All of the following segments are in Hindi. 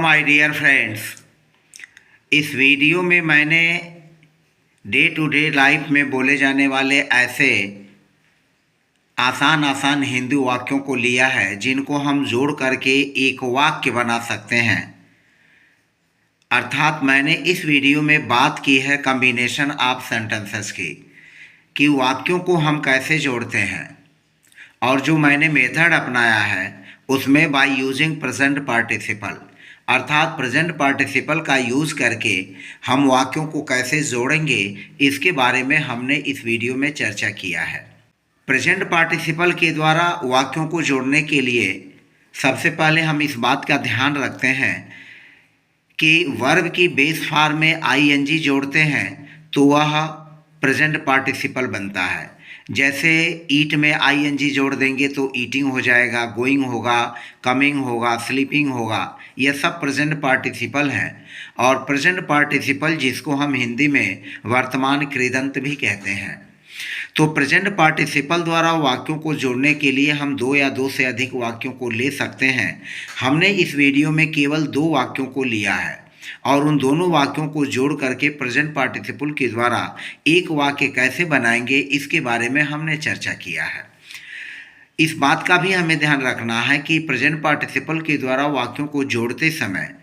My dear friends. इस वीडियो में मैंने डे टू डे लाइफ में बोले जाने वाले ऐसे आसान हिंदी वाक्यों को लिया है जिनको हम जोड़ करके एक वाक्य बना सकते हैं। अर्थात मैंने इस वीडियो में बात की है कॉम्बिनेशन ऑफ सेंटेंसेस की, कि वाक्यों को हम कैसे जोड़ते हैं। और जो मैंने मेथड अपनाया है उसमें बाय यूजिंग प्रेजेंट पार्टिसिपल, अर्थात प्रेजेंट पार्टिसिपल का यूज़ करके हम वाक्यों को कैसे जोड़ेंगे, इसके बारे में हमने इस वीडियो में चर्चा किया है। प्रेजेंट पार्टिसिपल के द्वारा वाक्यों को जोड़ने के लिए सबसे पहले हम इस बात का ध्यान रखते हैं कि वर्ब की बेस फॉर्म में आईएनजी जोड़ते हैं तो वह प्रेजेंट पार्टिसिपल बनता है। जैसे ईट में आईएनजी जोड़ देंगे तो ईटिंग हो जाएगा, गोइंग होगा, कमिंग होगा, स्लीपिंग होगा। यह सब प्रेजेंट पार्टिसिपल हैं। और प्रेजेंट पार्टिसिपल जिसको हम हिंदी में वर्तमान कृदंत भी कहते हैं। तो प्रेजेंट पार्टिसिपल द्वारा वाक्यों को जोड़ने के लिए हम दो या दो से अधिक वाक्यों को ले सकते हैं। हमने इस वीडियो में केवल दो वाक्यों को लिया है और उन दोनों वाक्यों को जोड़ करके प्रेजेंट पार्टिसिपल के द्वारा एक वाक्य कैसे बनाएंगे इसके बारे में हमने चर्चा किया है। इस बात का भी हमें ध्यान रखना है कि प्रेजेंट पार्टिसिपल के द्वारा वाक्यों को जोड़ते समय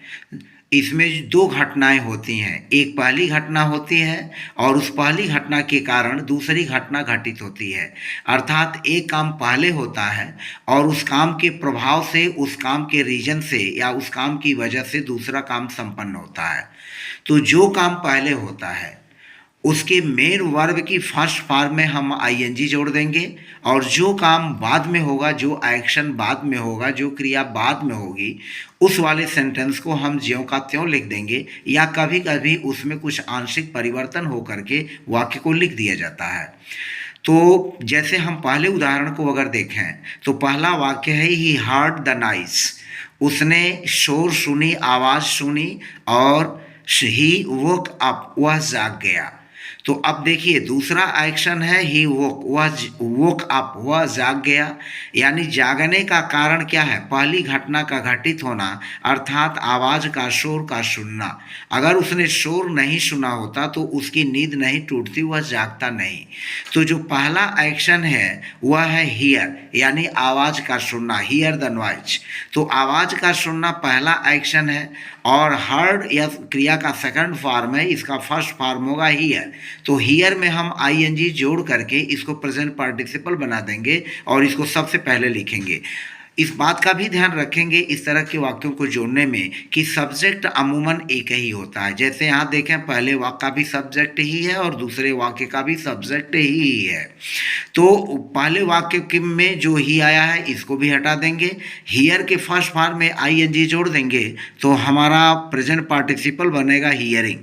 इसमें दो घटनाएं होती हैं। एक पहली घटना होती है और उस पहली घटना के कारण दूसरी घटना घटित होती है। अर्थात एक काम पहले होता है और उस काम के प्रभाव से, उस काम के रीजन से या उस काम की वजह से दूसरा काम संपन्न होता है। तो जो काम पहले होता है उसके मेन वर्ब की फर्स्ट फॉर्म में हम आईएनजी जोड़ देंगे और जो काम बाद में होगा, जो एक्शन बाद में होगा, जो क्रिया बाद में होगी, उस वाले सेंटेंस को हम ज्यों का त्यों लिख देंगे या कभी कभी उसमें कुछ आंशिक परिवर्तन हो करके वाक्य को लिख दिया जाता है। तो जैसे हम पहले उदाहरण को अगर देखें तो पहला वाक्य है ही हर्ड द नॉइज, उसने शोर सुनी, आवाज़ सुनी और ही वोक अप, वह जाग गया। तो अब देखिए दूसरा एक्शन है ही वोक, वह वोक अप, वह जाग गया। यानी जागने का कारण क्या है? पहली घटना का घटित होना, अर्थात आवाज़ का, शोर का सुनना। अगर उसने शोर नहीं सुना होता तो उसकी नींद नहीं टूटती, वह जागता नहीं। तो जो पहला एक्शन है वह है हियर, यानी आवाज़ का सुनना, हियर द नॉइज। तो आवाज़ का सुनना पहला एक्शन है और हर्ड या क्रिया का सेकंड फॉर्म है, इसका फर्स्ट फॉर्म होगा हियर। तो हियर में हम आईएनजी जोड़ करके इसको प्रेजेंट पार्टिसिपल बना देंगे और इसको सबसे पहले लिखेंगे। इस बात का भी ध्यान रखेंगे इस तरह के वाक्यों को जोड़ने में कि सब्जेक्ट अमूमन एक ही होता है। जैसे यहाँ देखें पहले वाक्य का भी सब्जेक्ट ही है और दूसरे वाक्य का भी सब्जेक्ट ही है। तो पहले वाक्य में जो ही आया है इसको भी हटा देंगे, हियर के फर्स्ट फॉर्म में आईएनजी जोड़ देंगे तो हमारा प्रेजेंट पार्टिसिपल बनेगा हियरिंग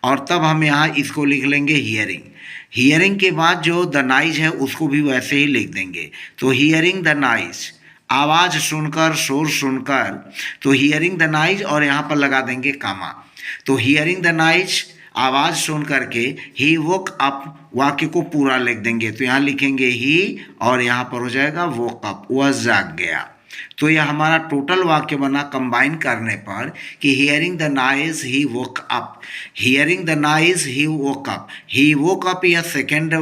और तब हम यहाँ इसको लिख लेंगे हियरिंग। हियरिंग के बाद जो द नॉइज है उसको भी वैसे ही लिख देंगे। तो हियरिंग द नॉइज, आवाज़ सुनकर, शोर सुनकर, तो हियरिंग द नॉइज और यहाँ पर लगा देंगे कामा। तो हियरिंग द नॉइज, आवाज़ सुन करके ही वोक अप, वाक्य को पूरा लिख देंगे। तो यहाँ लिखेंगे ही और यहाँ पर हो जाएगा वोक अप, वह जाग गया। तो यह हमारा टोटल वाक्य बना कंबाइन करने पर कि hearing the noise he woke up, hearing the noise he woke up. He woke up यह सेकेंड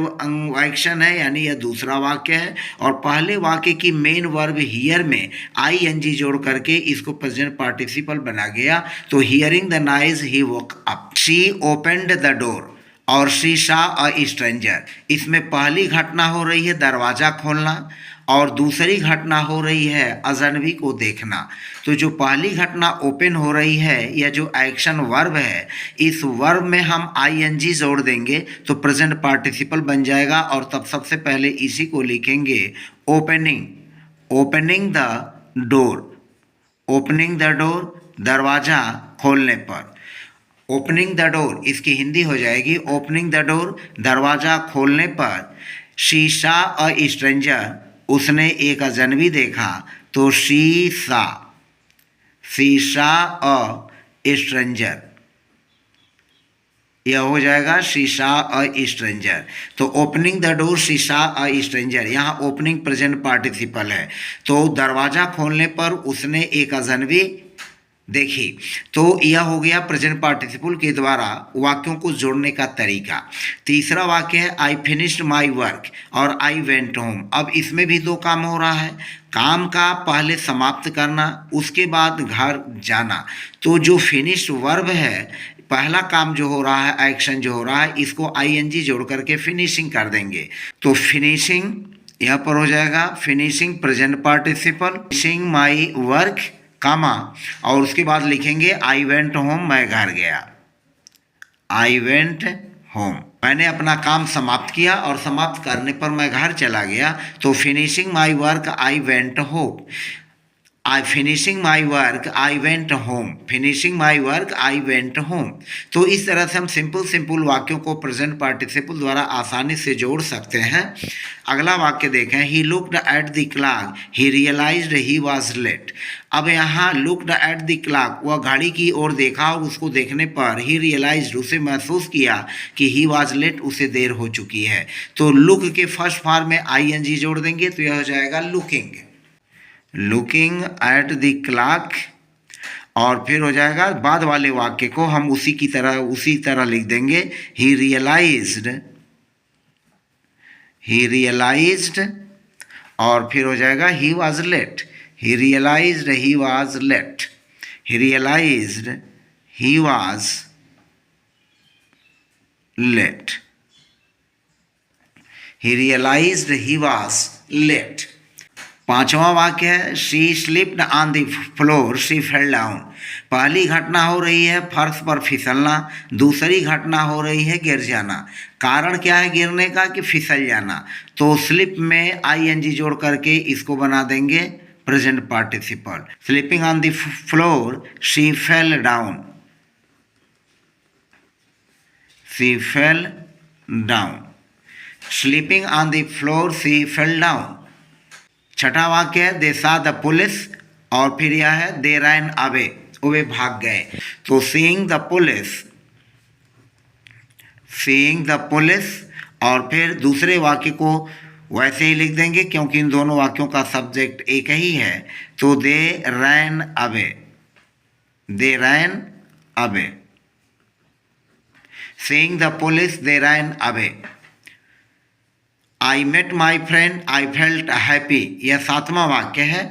एक्शन है, यानी यह दूसरा वाक्य है। और पहले वाक्य की मेन वर्ब हियर में आईएनजी जोड़ करके इसको प्रेजेंट पार्टिसिपल बना गया। तो hearing the noise he woke up. She opened the door और शी सॉ अ स्ट्रेंजर, इसमें पहली घटना हो रही है दरवाज़ा खोलना और दूसरी घटना हो रही है अजनबी को देखना। तो जो पहली घटना ओपन हो रही है या जो एक्शन वर्ब है, इस वर्ब में हम आईएनजी जोड़ देंगे तो प्रेजेंट पार्टिसिपल बन जाएगा और तब सबसे पहले इसी को लिखेंगे opening, opening the door, opening the door, दरवाज़ा खोलने पर। ओपनिंग द डोर इसकी हिंदी हो जाएगी ओपनिंग द डोर, दरवाज़ा खोलने पर। शी सॉ अ स्ट्रेंजर, उसने एक अजनबी देखा। तो शी सॉ अ स्ट्रेंजर, यह हो जाएगा शी सॉ अ स्ट्रेंजर। तो opening the door she saw a stranger, यहाँ ओपनिंग प्रेजेंट पार्टिसिपल है। तो दरवाज़ा खोलने पर उसने एक अजनबी देखिए, तो यह हो गया प्रेजेंट पार्टिसिपल के द्वारा वाक्यों को जोड़ने का तरीका। तीसरा वाक्य है आई फिनिश्ड माई वर्क और आई वेंट होम। अब इसमें भी दो काम हो रहा है, काम का पहले समाप्त करना, उसके बाद घर जाना। तो जो फिनिश्ड वर्ब है, पहला काम जो हो रहा है, एक्शन जो हो रहा है, इसको आईएनजी जोड़ करके फिनिशिंग कर देंगे। तो फिनिशिंग यहाँ पर हो जाएगा, finishing present participle, finishing my work comma, और उसके बाद लिखेंगे आई वेंट होम, मैं घर गया। आई वेंट होम, मैंने अपना काम समाप्त किया और समाप्त करने पर मैं घर चला गया। तो finishing my work I went home, I finishing my work I went home, finishing my work I went home. तो इस तरह से हम सिंपल सिंपल वाक्यों को प्रेजेंट पार्टिसिपल द्वारा आसानी से जोड़ सकते हैं। अगला वाक्य देखें, he looked at the clock he realised he was late. अब यहाँ लुक्ड एट द क्लॉक, वह घड़ी की ओर देखा और उसको देखने पर ही रियलाइज्ड, उसे महसूस किया कि ही वाज लेट, उसे देर हो चुकी है। तो लुक के फर्स्ट फॉर्म में आईएनजी जोड़ देंगे तो यह हो जाएगा looking, looking at the clock. और फिर हो जाएगा बाद वाले वाक्य को हम उसी तरह लिख देंगे, ही रियलाइज्ड, और फिर हो जाएगा he was late, he realised he was late, he realised he was late, he realised he was late. पांचवा वाक्य है, she slipped on the floor she fell down. पहली घटना हो रही है फर्श पर फिसलना, दूसरी घटना हो रही है गिर जाना। कारण क्या है गिरने का, कि फिसल जाना। तो स्लिप में आईएनजी जोड़ करके इसको बना देंगे present participle. Slipping on the floor she fell down, she fell down, sleeping on the floor she fell down. छठा वाक्य है, दे सा द पुलिस, और फिर यह है दे रैन अवे, वे भाग गए। तो सीइंग द पुलिस, और फिर दूसरे वाक्य को वैसे ही लिख देंगे क्योंकि इन दोनों वाक्यों का सब्जेक्ट एक ही है। तो they ran away, they ran away, seeing the police they ran away. I met my friend I felt happy, यह सातवां वाक्य है।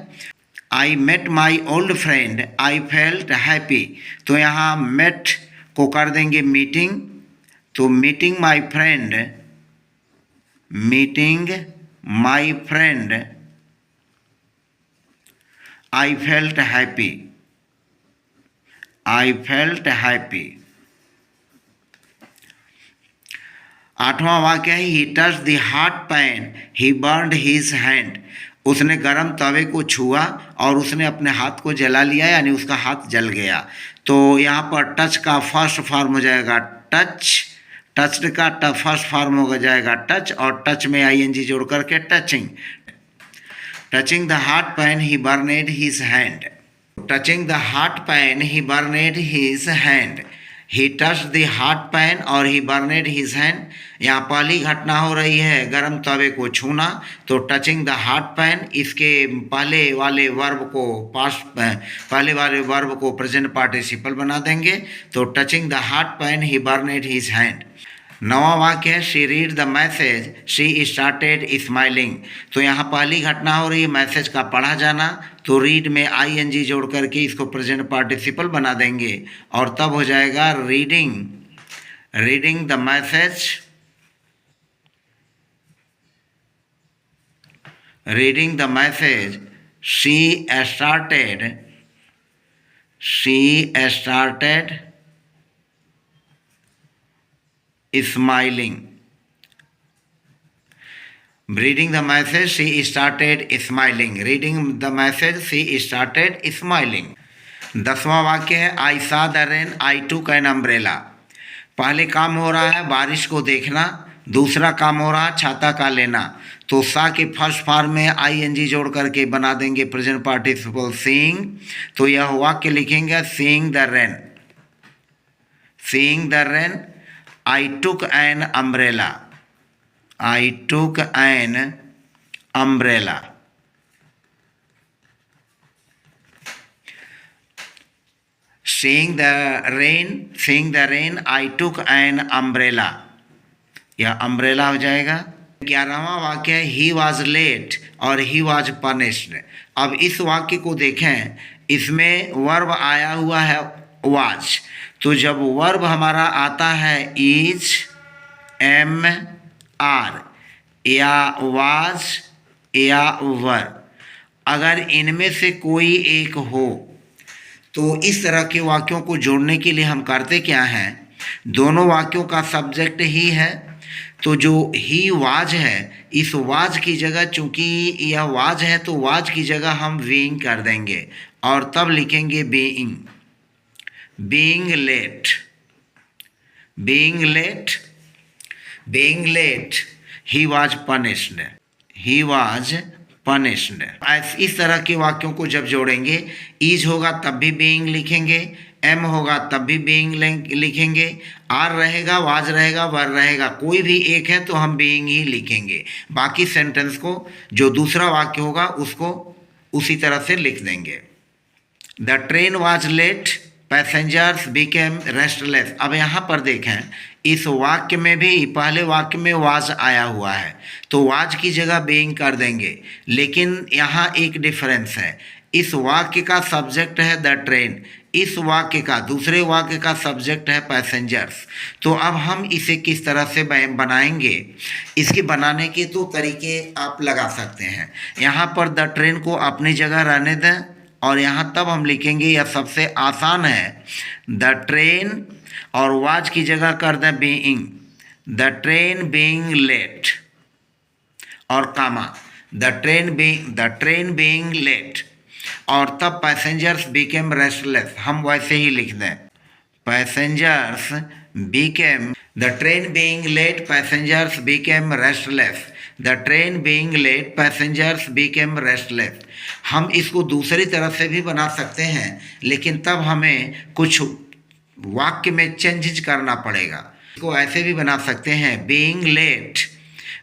I met my old friend I felt happy. तो यहाँ मेट को कर देंगे मीटिंग, तो meeting my friend, meeting my friend I felt happy, I felt happy. आठवां वाक्य है, he touch the hot pan he burned his hand. उसने गर्म तवे को छुआ और उसने अपने हाथ को जला लिया, यानी उसका हाथ जल गया। तो यहाँ पर टच का फर्स्ट फॉर्म हो जाएगा टच, टच्ड का फर्स्ट फॉर्म हो जाएगा टच, और टच में आईएनजी जोड़ करके touching. Touching the hot pan he burned his hand, touching the hot pan he burned his hand. He touch the hot pan और ही बर्नेड हिज हैंड। यहाँ पहली घटना हो रही है गर्म तवे को छूना, तो टचिंग द हॉट पैन, इसके पहले वाले वर्ब को प्रेजेंट पार्टिसिपल बना देंगे। तो touching the hot pan he burned his hand. नवा वाक्य है, she read the message she started smiling. तो यहाँ पहली घटना हो रही है मैसेज का पढ़ा जाना, तो रीड में आईएनजी जोड़ करके इसको प्रेजेंट पार्टिसिपल बना देंगे, और तब हो जाएगा reading, reading the message, reading the message she started smiling. Reading the message she started smiling, reading the message she started smiling. 10वां वाक्य है, I saw the rain I took an umbrella। पहले काम हो रहा है बारिश को देखना, दूसरा काम हो रहा है छाता का लेना। तो सा के फर्स्ट फॉर्म में आईएनजी जोड़ करके बना देंगे प्रेजेंट पार्टिसिपल सीइंग। तो यह वाक्य लिखेंगे seeing the rain, seeing the rain. I took an umbrella, I took an umbrella। seeing the rain I took an umbrella, यह umbrella हो जाएगा। 11वां वाक्य है he was late और he was punished। अब इस वाक्य को देखें, इसमें वर्ब आया हुआ है was, तो जब वर्ब हमारा आता है is, am, are या was या were, अगर इनमें से कोई एक हो तो इस तरह के वाक्यों को जोड़ने के लिए हम करते क्या हैं, दोनों वाक्यों का सब्जेक्ट ही है, तो जो ही वाज है, इस वाज की जगह, चूंकि यह वाज है तो वाज की जगह हम बीइंग कर देंगे और तब लिखेंगे being. Being late, being late, being late, he was punished, he was punished. इस तरह के वाक्यों को जब जोड़ेंगे, इज होगा तब भी बीइंग लिखेंगे, एम होगा तब भी बीइंग लिखेंगे, आर रहेगा, वाज रहेगा, वर रहेगा, कोई भी एक है तो हम बीइंग ही लिखेंगे। बाकी सेंटेंस को जो दूसरा वाक्य होगा उसको उसी तरह से लिख देंगे। The train was late, passengers became restless. अब यहाँ पर देखें, इस वाक्य में भी पहले वाक्य में वाज आया हुआ है तो वाज की जगह बीइंग कर देंगे, लेकिन यहाँ एक डिफरेंस है, इस वाक्य का सब्जेक्ट है द ट्रेन, इस वाक्य का, दूसरे वाक्य का सब्जेक्ट है पैसेंजर्स। तो अब हम इसे किस तरह से बनाएंगे, इसके बनाने के तो तरीके आप लगा सकते हैं। यहाँ पर द ट्रेन को अपनी जगह रहने दें और यहाँ तब हम लिखेंगे, यह सबसे आसान है, द ट्रेन और वाज की जगह कर दें being, the train being late और comma, the train being late और तब पैसेंजर्स बिकेम रेस्टलेस, हम वैसे ही लिख दें, passengers became, the train being late passengers became restless, the train being late passengers became restless. हम इसको दूसरी तरह से भी बना सकते हैं, लेकिन तब हमें कुछ वाक्य में चेंजेज करना पड़ेगा। इसको ऐसे भी बना सकते हैं, being late,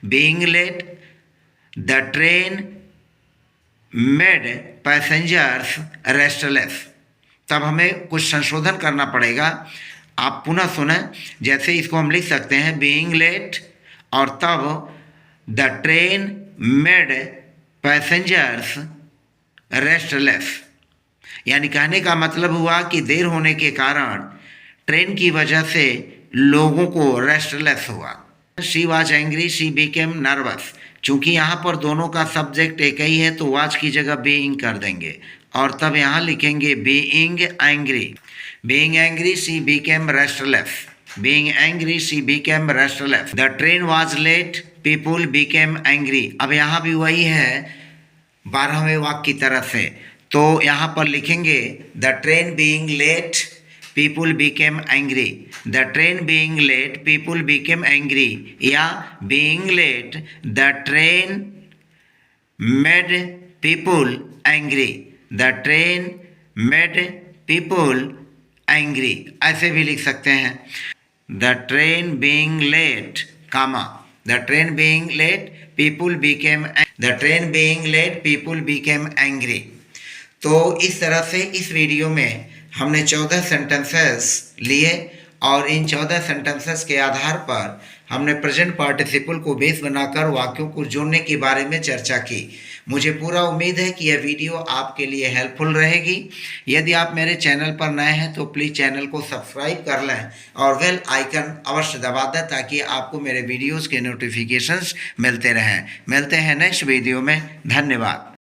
being late the train made passengers restless. तब हमें कुछ संशोधन करना पड़ेगा, आप पुनः सुने। जैसे इसको हम लिख सकते हैं बीइंग लेट और तब the train made passengers restless, यानी कहने का मतलब हुआ कि देर होने के कारण ट्रेन की वजह से लोगों को रेस्टलेस हुआ। She was angry, she became nervous. चूँकि यहाँ पर दोनों का सब्जेक्ट एक ही है तो वाज की जगह बीइंग कर देंगे और तब यहाँ लिखेंगे being angry, being angry she became restless, being angry she became restless. The train was late, people became angry. अब यहाँ भी वही है 12वें वाक्य की तरह से, तो यहाँ पर लिखेंगे the train being late people became angry, the train being late people became angry, या being late the train made people angry, the train made people angry, ऐसे भी लिख सकते हैं, the train being late comma the train being late people became, the train being late people became angry। तो इस तरह से इस वीडियो में हमने 14 सेंटेंसेस लिए और इन 14 सेंटेंसेस के आधार पर हमने प्रेजेंट पार्टिसिपल को बेस बनाकर वाक्यों को जोड़ने के बारे में चर्चा की। मुझे पूरा उम्मीद है कि यह वीडियो आपके लिए हेल्पफुल रहेगी। यदि आप मेरे चैनल पर नए हैं तो प्लीज़ चैनल को सब्सक्राइब कर लें और बेल आइकन अवश्य दबा दें ताकि आपको मेरे वीडियोज़ के नोटिफिकेशंस मिलते रहें। मिलते हैं नेक्स्ट वीडियो में। धन्यवाद।